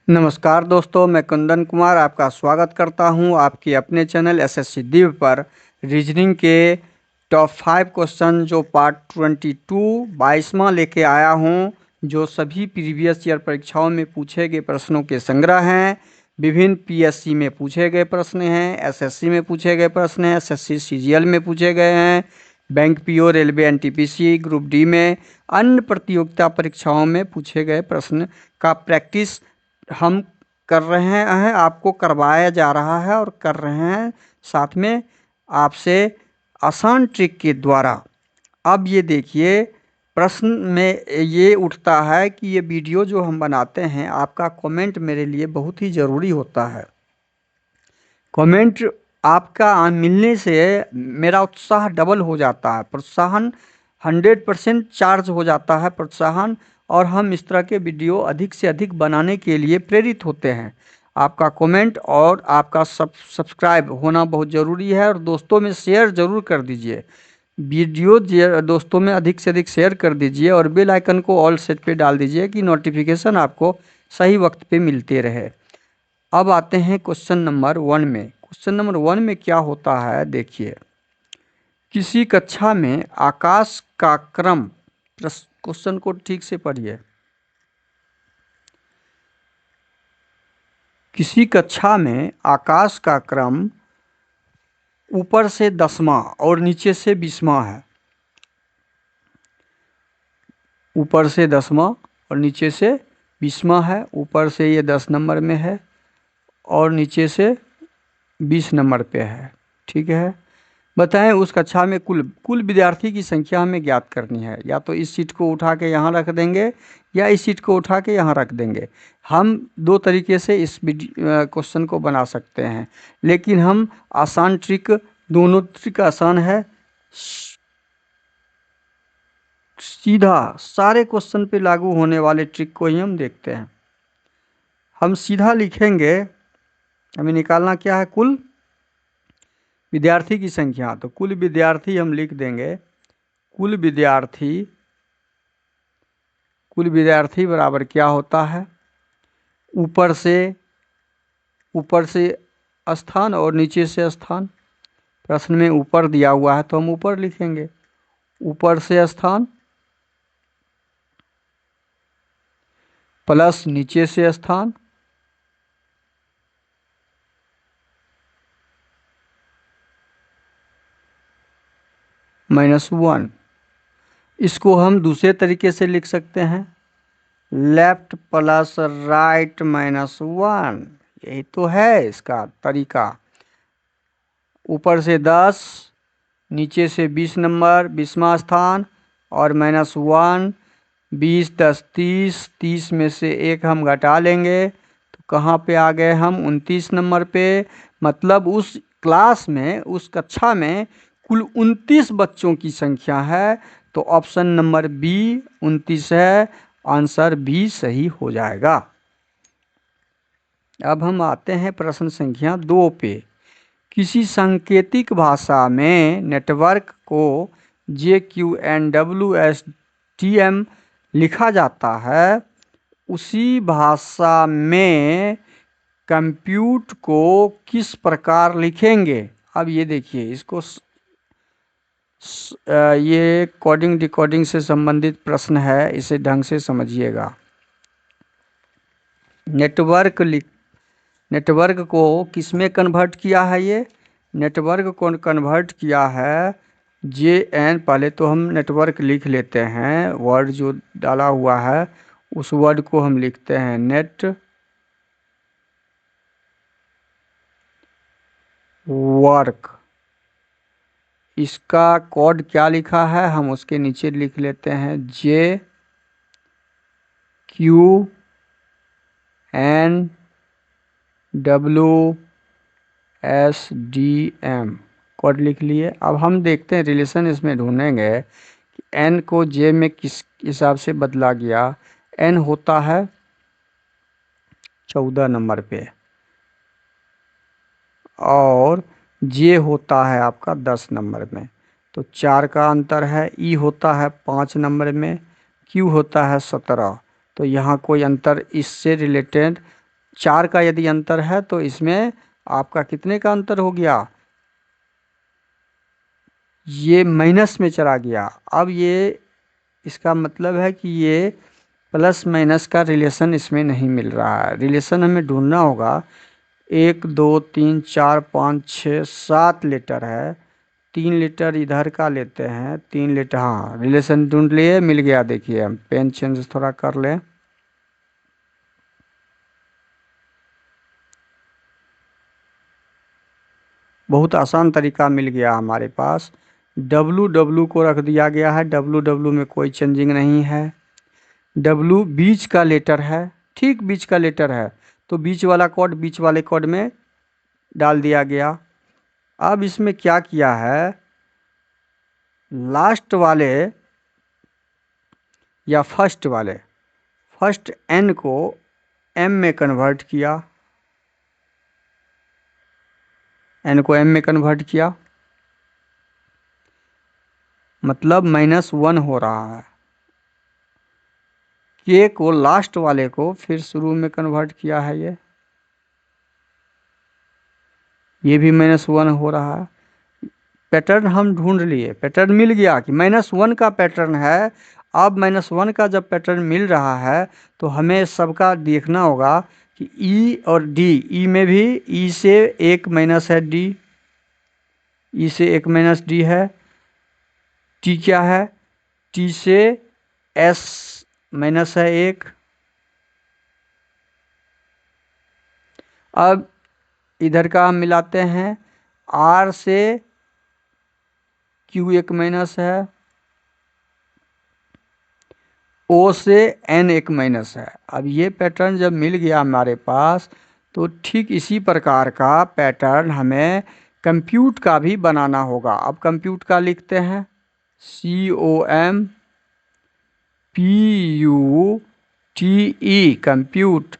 नमस्कार दोस्तों, मैं कुंदन कुमार आपका स्वागत करता हूं आपके अपने चैनल एसएससी दिव्य पर। रीजनिंग के टॉप 5 क्वेश्चन जो पार्ट 22 22वां लेके आया हूं, जो सभी प्रीवियस ईयर परीक्षाओं में पूछे गए प्रश्नों के संग्रह हैं। विभिन्न पीएससी में पूछे गए प्रश्न हैं, एसएससी में पूछे गए प्रश्न हैं, एसएससी सीजीएल में पूछे गए हैं, bank PO, railway, NTPC, group D में, अन्य प्रतियोगिता परीक्षाओं में पूछे गए प्रश्न का प्रैक्टिस हम कर रहे हैं, आपको करवाया जा रहा है और कर रहे हैं साथ में आपसे आसान ट्रिक के द्वारा। अब ये देखिए, प्रश्न में ये उठता है कि ये वीडियो जो हम बनाते हैं, आपका कमेंट मेरे लिए बहुत ही ज़रूरी होता है। कमेंट आपका मिलने से मेरा उत्साह डबल हो जाता है, प्रोत्साहन 100% चार्ज हो जाता है प्रोत्साहन, और हम इस तरह के वीडियो अधिक से अधिक बनाने के लिए प्रेरित होते हैं। आपका कमेंट और आपका सब्सक्राइब होना बहुत ज़रूरी है, और दोस्तों में शेयर ज़रूर कर दीजिए। वीडियो दोस्तों में अधिक से अधिक शेयर कर दीजिए और बेल आइकन को ऑल सेट पे डाल दीजिए कि नोटिफिकेशन आपको सही वक्त पे मिलते रहे। अब आते हैं क्वेश्चन नंबर 1 में। क्वेश्चन नंबर 1 में क्या होता है, देखिए। किसी कक्षा में आकाश का क्रम, क्वेश्चन को ठीक से पढ़िए। किसी कक्षा में आकाश का क्रम ऊपर से 10वां और नीचे से 20वां है। ऊपर से 10वां और नीचे से 20वां है। ऊपर से ये 10 नंबर में है और नीचे से 20 नंबर पे है। ठीक है, बताएं उस कक्षा में कुल विद्यार्थी की संख्या हमें ज्ञात करनी है। या तो इस सीट को उठा के यहाँ रख देंगे या इस सीट को उठा के यहाँ रख देंगे। हम दो तरीके से इस क्वेश्चन को बना सकते हैं, लेकिन हम आसान ट्रिक, दोनों ट्रिक आसान है, सीधा सारे क्वेश्चन पे लागू होने वाले ट्रिक को ही हम देखते हैं। हम सीधा लिखेंगे, हमें निकालना क्या है, कुल विद्यार्थी की संख्या। तो कुल विद्यार्थी हम लिख देंगे, कुल विद्यार्थी बराबर क्या होता है, ऊपर से स्थान और नीचे से स्थान। प्रश्न में ऊपर दिया हुआ है तो हम ऊपर लिखेंगे, ऊपर से स्थान प्लस नीचे से स्थान -1। इसको हम दूसरे तरीके से लिख सकते हैं, लेफ्ट प्लस राइट -1। यही तो है इसका तरीका। ऊपर से 10, नीचे से 20 नंबर, 20वां स्थान, और -1। 20 10 30, 30 में से एक हम घटा लेंगे तो कहाँ पे आ गए हम, 29 नंबर पे। मतलब उस क्लास में, उस कक्षा में कुल 29 बच्चों की संख्या है। तो ऑप्शन नंबर बी 29 है, आंसर बी सही हो जाएगा। अब हम आते हैं प्रश्न संख्या 2 पे। किसी सांकेतिक भाषा में नेटवर्क को JQNWSTM लिखा जाता है, उसी भाषा में कंप्यूट को किस प्रकार लिखेंगे। अब ये देखिए, इसको ये कोडिंग डिकोडिंग से संबंधित प्रश्न है, इसे ढंग से समझिएगा। नेटवर्क को किस में कन्वर्ट किया है, ये नेटवर्क को कन्वर्ट किया है JN। पहले तो हम नेटवर्क लिख लेते हैं, वर्ड जो डाला हुआ है उस वर्ड को हम लिखते हैं नेटवर्क। इसका कोड क्या लिखा है हम उसके नीचे लिख लेते हैं, JQNWSDM कोड लिख लिए। अब हम देखते हैं, रिलेशन इसमें ढूंढेंगे कि N को J में किस हिसाब से बदला गया। N होता है 14 नंबर पे और J होता है आपका 10 नंबर में, तो 4 का अंतर है। E होता है 5 नंबर में, Q होता है 17। तो यहाँ कोई अंतर इससे रिलेटेड 4 का यदि अंतर है तो इसमें आपका कितने का अंतर हो गया, ये माइनस में चला गया। अब ये इसका मतलब है कि ये प्लस माइनस का रिलेशन इसमें नहीं मिल रहा है। रिलेशन हमें ढूंढना होगा। 1 2 3 4 5 6 7 लीटर है, 3 लीटर इधर का लेते हैं, 3 लीटर, हाँ रिलेशन ढूंढ लिए, मिल गया। देखिए हम पेन चेंज थोड़ा कर लें। बहुत आसान तरीका मिल गया हमारे पास। डब्लू डब्लू को रख दिया गया है, डब्लू डब्लू में कोई चेंजिंग नहीं है। डब्लू बीच का लेटर है, ठीक बीच का लेटर है, तो बीच वाला कोड बीच वाले कोड में डाल दिया गया। अब इसमें क्या किया है, लास्ट वाले या फर्स्ट वाले, फर्स्ट एन को एम में कन्वर्ट किया, एन को एम में कन्वर्ट किया, मतलब -1 हो रहा है। के को लास्ट वाले को फिर शुरू में कन्वर्ट किया है, ये भी -1 हो रहा है। पैटर्न हम ढूंढ लिए, पैटर्न मिल गया कि -1 का पैटर्न है। अब -1 का जब पैटर्न मिल रहा है तो हमें सबका देखना होगा कि ई और डी, ई में भी ई से एक माइनस है, डी ई से एक माइनस डी है। टी क्या है, टी से एस माइनस है एक। अब इधर का हम मिलाते हैं, आर से क्यू एक माइनस है, ओ से एन एक माइनस है। अब ये पैटर्न जब मिल गया हमारे पास तो ठीक इसी प्रकार का पैटर्न हमें कंप्यूट का भी बनाना होगा। अब कंप्यूट का लिखते हैं, COMPUTE, कंप्यूट।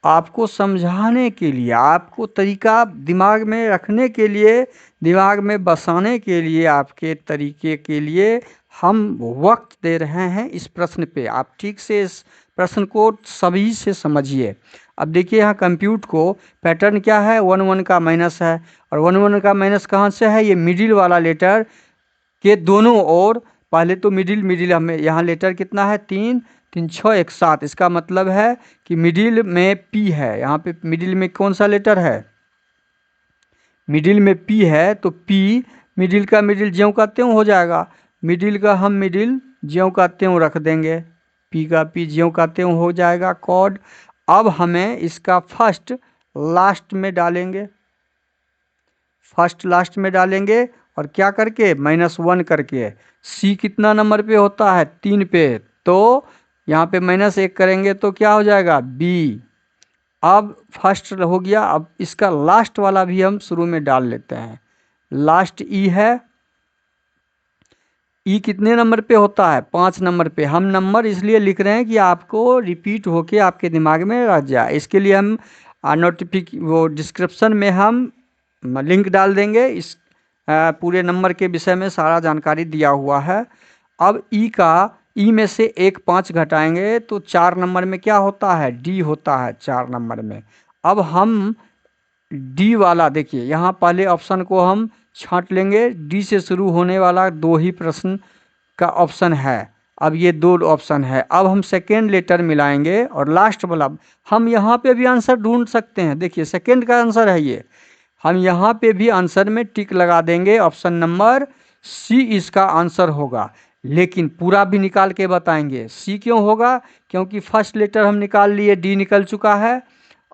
आपको समझाने के लिए, आपको तरीका दिमाग में रखने के लिए, दिमाग में बसाने के लिए, आपके तरीके के लिए हम वक्त दे रहे हैं इस प्रश्न पे। आप ठीक से इस प्रश्न को सभी से समझिए। अब देखिए यहाँ कंप्यूट को पैटर्न क्या है, 1 1 का माइनस है, और 1 1 का माइनस कहाँ से है, ये मिडिल वाला लेटर के दोनों ओर। पहले तो मिडिल हमें यहाँ लेटर कितना है, 3 3 6 1 7। इसका मतलब है कि मिडिल में पी है, यहाँ पे मिडिल में कौन सा लेटर है, मिडिल में पी है, तो पी मिडिल का मिडिल ज्यों का त्यों हो जाएगा। मिडिल का हम मिडिल ज्यों का त्यों रख देंगे, पी का पी ज्यों का त्यों हो जाएगा कोड। अब हमें इसका फर्स्ट लास्ट में डालेंगे, फर्स्ट लास्ट में डालेंगे, और क्या करके, -1 करके। सी कितना नंबर पे होता है, 3 पे, तो यहाँ पे -1 करेंगे तो क्या हो जाएगा, बी। अब फर्स्ट हो गया। अब इसका लास्ट वाला भी हम शुरू में डाल लेते हैं। लास्ट ई है, ई कितने नंबर पे होता है, 5 नंबर पे। हम नंबर इसलिए लिख रहे हैं कि आपको रिपीट होके आपके दिमाग में रह जाए। इसके लिए हम वो डिस्क्रिप्शन में हम लिंक डाल देंगे, इस पूरे नंबर के विषय में सारा जानकारी दिया हुआ है। अब ई में से 1 5 घटाएंगे तो 4 नंबर में क्या होता है, डी होता है 4 नंबर में। अब हम डी वाला देखिए, यहाँ पहले ऑप्शन को हम छांट लेंगे। डी से शुरू होने वाला 2 ही प्रश्न का ऑप्शन है। अब ये 2 ऑप्शन है। अब हम सेकेंड लेटर मिलाएंगे और लास्ट वाला हम यहाँ पे भी आंसर ढूंढ सकते हैं। देखिए सेकेंड का आंसर है ये, हम यहाँ पे भी आंसर में टिक लगा देंगे, ऑप्शन नंबर सी इसका आंसर होगा। लेकिन पूरा भी निकाल के बताएंगे। सी क्यों होगा, क्योंकि फर्स्ट लेटर हम निकाल लिए, डी निकल चुका है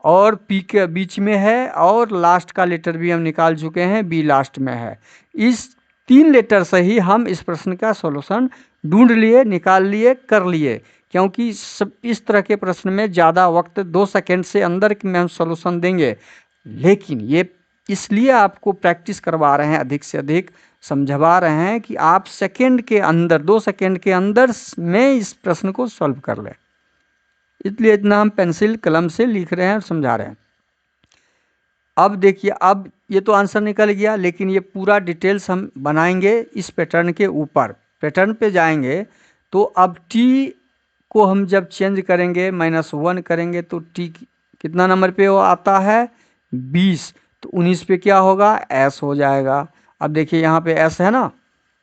और पी के बीच में है, और लास्ट का लेटर भी हम निकाल चुके हैं, बी लास्ट में है। इस 3 लेटर से ही हम इस प्रश्न का सॉल्यूशन ढूंढ लिए, निकाल लिए, कर लिए। क्योंकि सब इस तरह के प्रश्न में ज़्यादा वक्त 2 सेकेंड से अंदर में हम सॉल्यूशन देंगे। लेकिन ये इसलिए आपको प्रैक्टिस करवा रहे हैं, अधिक से अधिक समझवा रहे हैं कि आप सेकेंड के अंदर, 2 सेकेंड के अंदर में इस प्रश्न को सॉल्व कर लें। इसलिए इतना हम पेंसिल कलम से लिख रहे हैं और समझा रहे हैं। अब देखिए, अब ये तो आंसर निकल गया, लेकिन ये पूरा डिटेल्स हम बनाएंगे इस पैटर्न के ऊपर। पैटर्न पे जाएंगे तो अब टी को हम जब चेंज करेंगे, -1 करेंगे तो टी कितना नंबर पे वो आता है 20, तो 19 पे क्या होगा एस हो जाएगा। अब देखिए यहाँ पे एस है ना,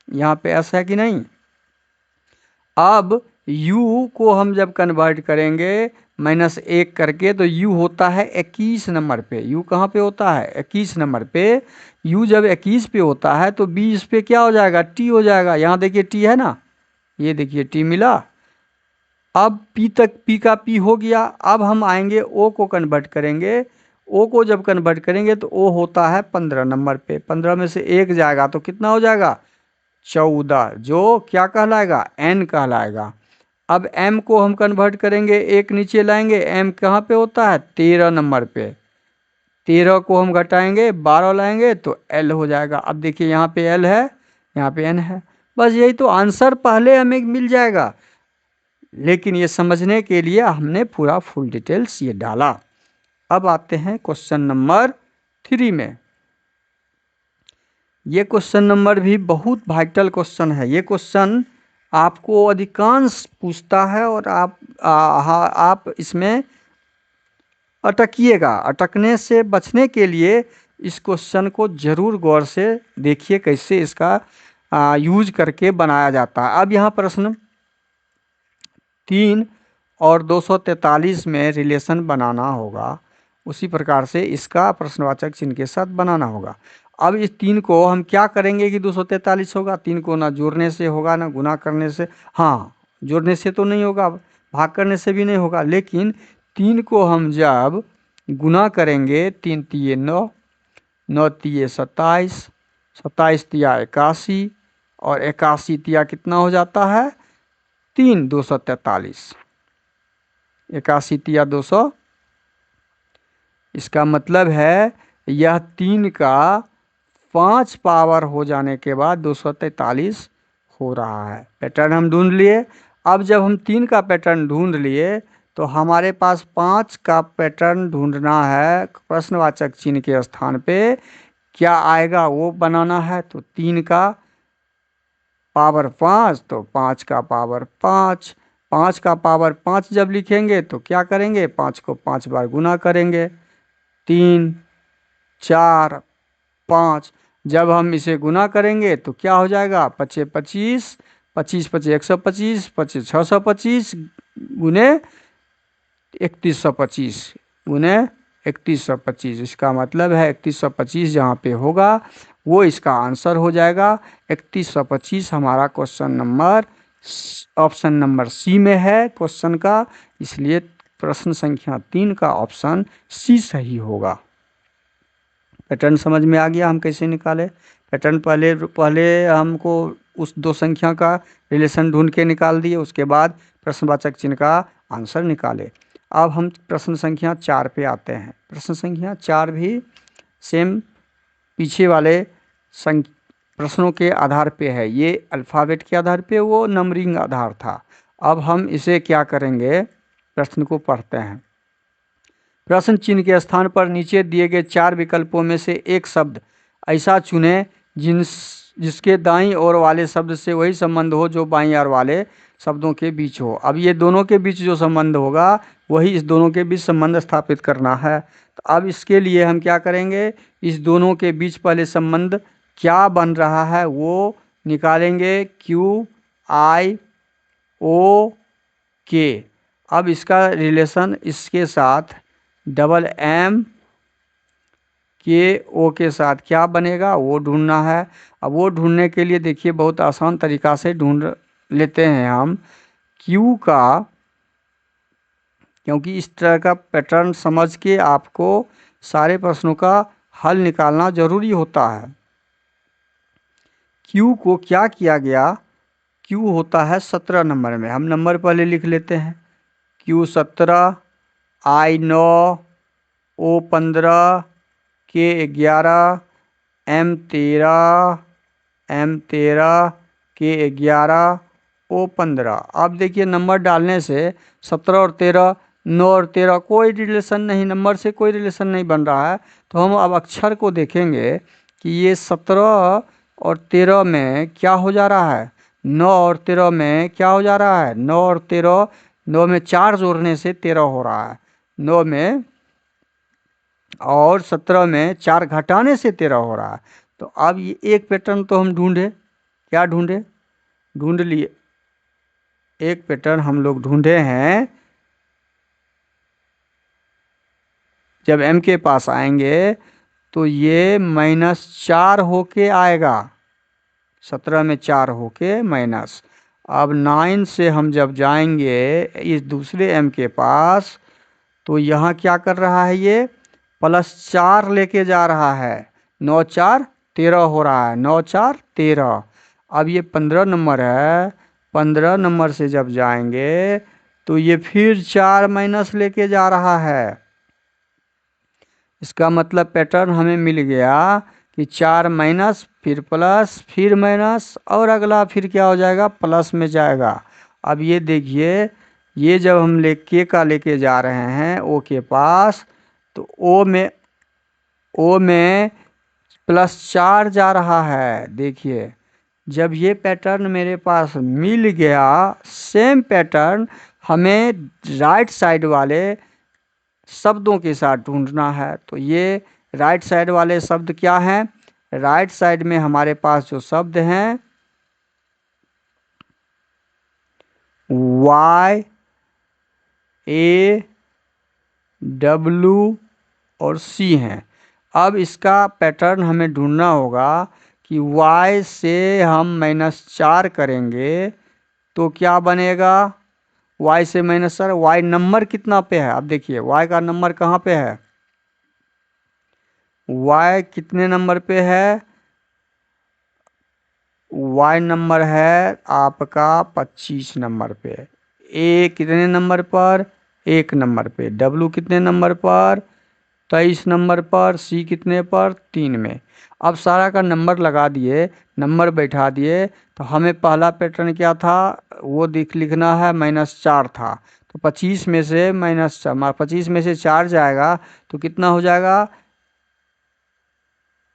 यहाँ पे एस है कि नहीं। अब u को हम जब कन्वर्ट करेंगे -1 करके तो u होता है 21 नंबर पे। u कहाँ पे होता है 21 नंबर पे। u जब 21 पे होता है तो 20 पे क्या हो जाएगा t हो जाएगा। यहाँ देखिए t है ना, ये देखिए t मिला। अब p तक p का p हो गया। अब हम आएंगे o को कन्वर्ट करेंगे। o को जब कन्वर्ट करेंगे तो o होता है 15 नंबर पे। 15 में से 1 जाएगा तो कितना हो जाएगा 14, जो क्या कहलाएगा n कहलाएगा। अब m को हम कन्वर्ट करेंगे, एक नीचे लाएंगे, m कहाँ पे होता है 13 नंबर पे। 13 को हम घटाएंगे 12 लाएंगे तो l हो जाएगा। अब देखिए यहाँ पे l है, यहाँ पे n है। बस यही तो आंसर पहले हमें मिल जाएगा, लेकिन ये समझने के लिए हमने पूरा फुल डिटेल्स ये डाला। अब आते हैं क्वेश्चन नंबर 3 में। ये क्वेश्चन नंबर भी बहुत वाइटल क्वेश्चन है। ये क्वेश्चन आपको अधिकांश पूछता है और आप इसमें अटकिएगा। अटकने से बचने के लिए इस क्वेश्चन को जरूर गौर से देखिए कैसे इसका यूज करके बनाया जाता है। अब यहाँ प्रश्न 3 और 243 में रिलेशन बनाना होगा, उसी प्रकार से इसका प्रश्नवाचक चिन्ह के साथ बनाना होगा। अब इस 3 को हम क्या करेंगे कि 243 होगा। 3 को ना जोड़ने से होगा ना गुना करने से, हाँ जोड़ने से तो नहीं होगा, भाग करने से भी नहीं होगा, लेकिन 3 को हम जब गुना करेंगे 3 तिये 9, 9 तिये 27, 27 तिया 81 और 81 तिया कितना हो जाता है 3, 243। 81 तिया 200, इसका मतलब है यह 3 का 5 पावर हो जाने के बाद 243 हो रहा है। पैटर्न हम ढूंढ लिए। अब जब हम 3 का पैटर्न ढूंढ लिए तो हमारे पास 5 का पैटर्न ढूंढना है। प्रश्नवाचक चिन्ह के स्थान पे क्या आएगा वो बनाना है। तो 3 का पावर 5 तो 5 का पावर 5, 5 का पावर 5 जब लिखेंगे तो क्या करेंगे 5 को 5 बार गुना करेंगे, 3 4 5। जब हम इसे गुना करेंगे तो क्या हो जाएगा 5 25, 25 5 125, 25 625 गुने 3125 गुने 3125। इसका मतलब है 3125 जहाँ पे होगा वो इसका आंसर हो जाएगा। 3125 हमारा question number option number C में है क्वेश्चन का, इसलिए प्रश्न संख्या 3 का ऑप्शन सी सही होगा। पैटर्न समझ में आ गया हम कैसे निकाले। पैटर्न पहले हमको उस 2 संख्या का रिलेशन ढूंढ के निकाल दिए, उसके बाद प्रश्नवाचक चिन्ह का आंसर निकाले। अब हम प्रश्न संख्या 4 पे आते हैं। प्रश्न संख्या 4 भी सेम पीछे वाले प्रश्नों के आधार पे है। ये अल्फ़ाबेट के आधार पे, वो नंबरिंग आधार था। अब हम इसे क्या करेंगे, प्रश्न को पढ़ते हैं। प्रश्न चिन्ह के स्थान पर नीचे दिए गए 4 विकल्पों में से एक शब्द ऐसा चुनें जिसके दाईं ओर वाले शब्द से वही संबंध हो जो बाईं ओर वाले शब्दों के बीच हो। अब ये दोनों के बीच जो संबंध होगा वही इस दोनों के बीच संबंध स्थापित करना है। तो अब इसके लिए हम क्या करेंगे, इस दोनों के बीच पहले संबंध क्या बन रहा है वो निकालेंगे, QIOK। अब इसका रिलेशन इसके साथ MM KO के साथ क्या बनेगा वो ढूंढना है। अब वो ढूंढने के लिए देखिए बहुत आसान तरीका से ढूंढ लेते हैं हम Q का, क्योंकि इस तरह का पैटर्न समझ के आपको सारे प्रश्नों का हल निकालना जरूरी होता है। Q को क्या किया गया, Q होता है 17 नंबर में। हम नंबर पहले लिख लेते हैं, Q 17, I 9, O 15, K 11, M 13, K 11, O 15। अब देखिए नंबर डालने से 17 और 13, 9 और 13 कोई रिलेशन नहीं, नंबर से कोई रिलेशन नहीं बन रहा है। तो हम अब अक्षर को देखेंगे कि ये 17 और 13 में क्या हो जा रहा है, 9 और 13 में क्या हो जा रहा है, 9 और 13, 9 में 4 जोड़ने से 13 हो रहा है, 9 में और 17 में 4 घटाने से 13 हो रहा है। तो अब ये एक पैटर्न तो हम ढूंढे, क्या ढूंढे, ढूंढ लिए, एक पैटर्न हम लोग ढूंढे हैं। जब m के पास आएंगे तो ये -4 होके आएगा, 17 में 4 होके माइनस। अब 9 से हम जब जाएंगे इस दूसरे m के पास तो यहाँ क्या कर रहा है, ये +4 लेके जा रहा है। 9 4 13 हो रहा है, 9 4 13। अब ये 15 नंबर है, 15 नंबर से जब जाएंगे तो ये फिर 4 माइनस लेके जा रहा है। इसका मतलब पैटर्न हमें मिल गया कि 4 माइनस फिर प्लस फिर माइनस और अगला फिर क्या हो जाएगा, प्लस में जाएगा। अब ये देखिए, ये जब हम के का लेके जा रहे हैं ओ के पास तो ओ में +4 जा रहा है। देखिए जब ये पैटर्न मेरे पास मिल गया, सेम पैटर्न हमें राइट साइड वाले शब्दों के साथ ढूंढना है। तो ये राइट साइड वाले शब्द क्या हैं, राइट साइड में हमारे पास जो शब्द हैं Y A W और C हैं। अब इसका पैटर्न हमें ढूंढना होगा कि Y से हम -4 करेंगे तो क्या बनेगा, Y से -4, Y नंबर कितना पे है, अब देखिए Y का नंबर कहाँ पे है, Y कितने नंबर पे है, Y नंबर है आपका 25 नंबर पे। A कितने नंबर पर, 1 नंबर पे। W कितने नंबर पर, 23 नंबर पर। C कितने पर, 3 में। अब सारा का नंबर लगा दिए, नंबर बैठा दिए, तो हमें पहला पैटर्न क्या था वो लिखना है, -4 था। तो 25 में से -25 में से 4 जाएगा तो कितना हो जाएगा,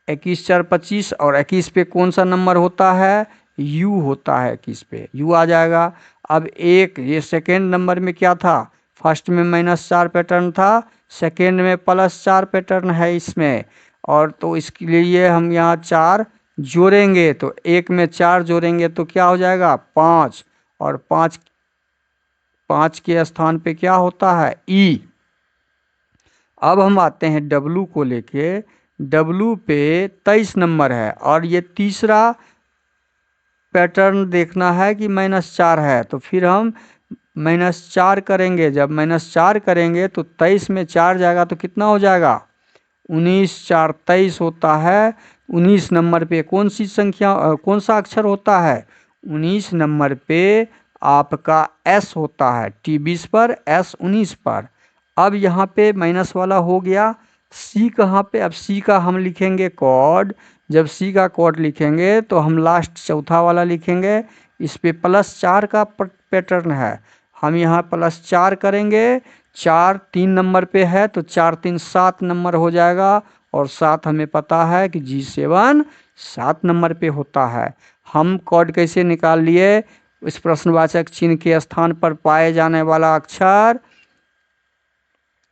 21 4 25। और 21 पे कौन सा नंबर होता है, U होता है, 21 पे U आ जाएगा। अब ये सेकेंड नंबर में क्या था, फर्स्ट में -4 पैटर्न था, सेकेंड में +4 पैटर्न है इसमें। और तो इसके लिए हम यहाँ 4 जोड़ेंगे, तो 1 में 4 जोड़ेंगे तो क्या हो जाएगा, 5। और 5 के स्थान पे क्या होता है, E। अब हम आते हैं W को लेके, W पे 23 नंबर है और ये तीसरा पैटर्न देखना है कि -4 है, तो फिर हम -4 करेंगे। जब -4 करेंगे तो 23 में 4 जाएगा तो कितना हो जाएगा, 19 4 23 होता है। 19 नंबर पे कौन सी संख्या, कौन सा अक्षर होता है, 19 नंबर पे आपका S होता है, T20 पर, S 19 पर। अब यहाँ पे माइनस वाला हो गया। C कहाँ पे, अब C का हम लिखेंगे कोड। जब C का कोड लिखेंगे तो हम लास्ट चौथा वाला लिखेंगे, इस पे +4 का पैटर्न है, हम यहाँ +4 करेंगे। 4 3 नंबर पे है तो 4 3 7 नंबर हो जाएगा। और 7 हमें पता है कि G7 7 नंबर पे होता है। हम कोड कैसे निकाल लिए, इस प्रश्नवाचक चिन्ह के स्थान पर पाए जाने वाला अक्षर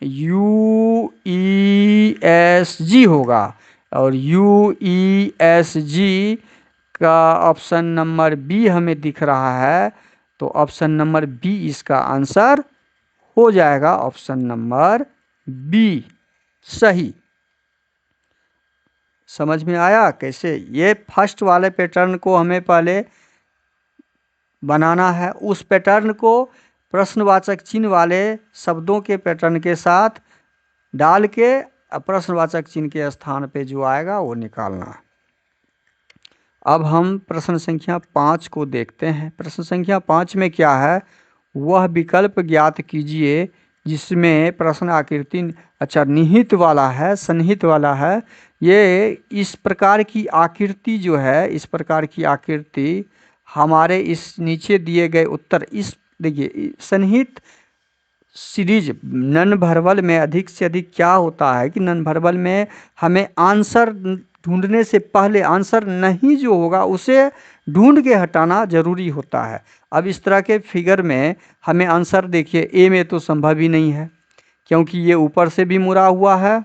UESG होगा। और UESG का ऑप्शन नंबर बी हमें दिख रहा है, तो ऑप्शन नंबर बी इसका आंसर हो जाएगा, ऑप्शन नंबर बी सही। समझ में आया कैसे, ये फर्स्ट वाले पैटर्न को हमें पहले बनाना है, उस पैटर्न को प्रश्नवाचक चिन्ह वाले शब्दों के पैटर्न के साथ डाल के प्रश्नवाचक चिन्ह के स्थान पे जो आएगा वो निकालना है। अब हम प्रश्न संख्या 5 को देखते हैं। प्रश्न संख्या 5 में क्या है, वह विकल्प ज्ञात कीजिए जिसमें प्रश्न आकृति निहित वाला है, सन्निहित वाला है। ये इस प्रकार की आकृति जो है, इस प्रकार की आकृति हमारे इस नीचे दिए गए उत्तर, इस देखिए सन्निहित सीरीज नन वर्बल में अधिक से अधिक क्या होता है कि नन वर्बल में हमें आंसर ढूंढने से पहले आंसर नहीं जो होगा उसे ढूंढ के हटाना जरूरी होता है। अब इस तरह के फिगर में हमें आंसर देखिए, ए में तो संभव ही नहीं है क्योंकि ये ऊपर से भी मुड़ा हुआ है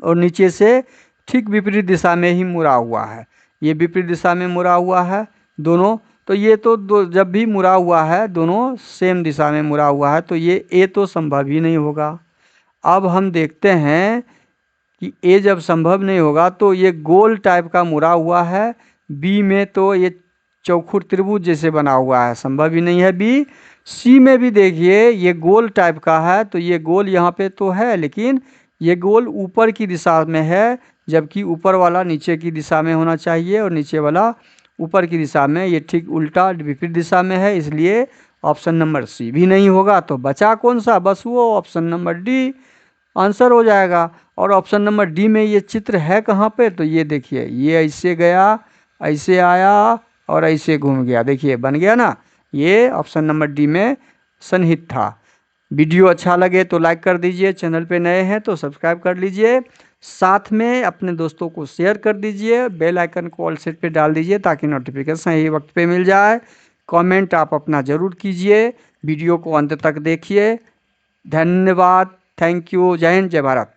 और नीचे से ठीक विपरीत दिशा में ही मुड़ा हुआ है। ये विपरीत दिशा में मुड़ा हुआ है दोनों, तो ये तो जब भी मुड़ा हुआ है दोनों सेम दिशा में मुड़ा हुआ है, तो ये ए तो संभव ही नहीं होगा। अब हम देखते हैं कि ए जब संभव नहीं होगा तो ये गोल टाइप का मुड़ा हुआ है, बी में तो ये चौखुर त्रिभुज जैसे बना हुआ है, संभव ही नहीं है बी। सी में भी देखिए ये गोल टाइप का है, तो ये गोल यहाँ पे तो है लेकिन ये गोल ऊपर की दिशा में है, जबकि ऊपर वाला नीचे की दिशा में होना चाहिए और नीचे वाला ऊपर की दिशा में, ये ठीक उल्टा विपरीत दिशा में है, इसलिए ऑप्शन नंबर सी भी नहीं होगा। तो बचा कौन सा? बस वो ऑप्शन नंबर डी आंसर हो जाएगा। और ऑप्शन नंबर डी में ये चित्र है कहाँ पे? तो ये देखिए, ये ऐसे गया, ऐसे आया और ऐसे घूम गया, देखिए बन गया ना। ये ऑप्शन नंबर डी में सन्निहित था। वीडियो अच्छा लगे तो लाइक कर दीजिए, चैनल पे नए हैं तो सब्सक्राइब कर लीजिए, साथ में अपने दोस्तों को शेयर कर दीजिए, बेल आइकन को ऑल सेट पे डाल दीजिए ताकि नोटिफिकेशन सही वक्त पे मिल जाए। कमेंट आप अपना ज़रूर कीजिए, वीडियो को अंत तक देखिए। धन्यवाद, थैंक यू, जय हिंद, जय भारत।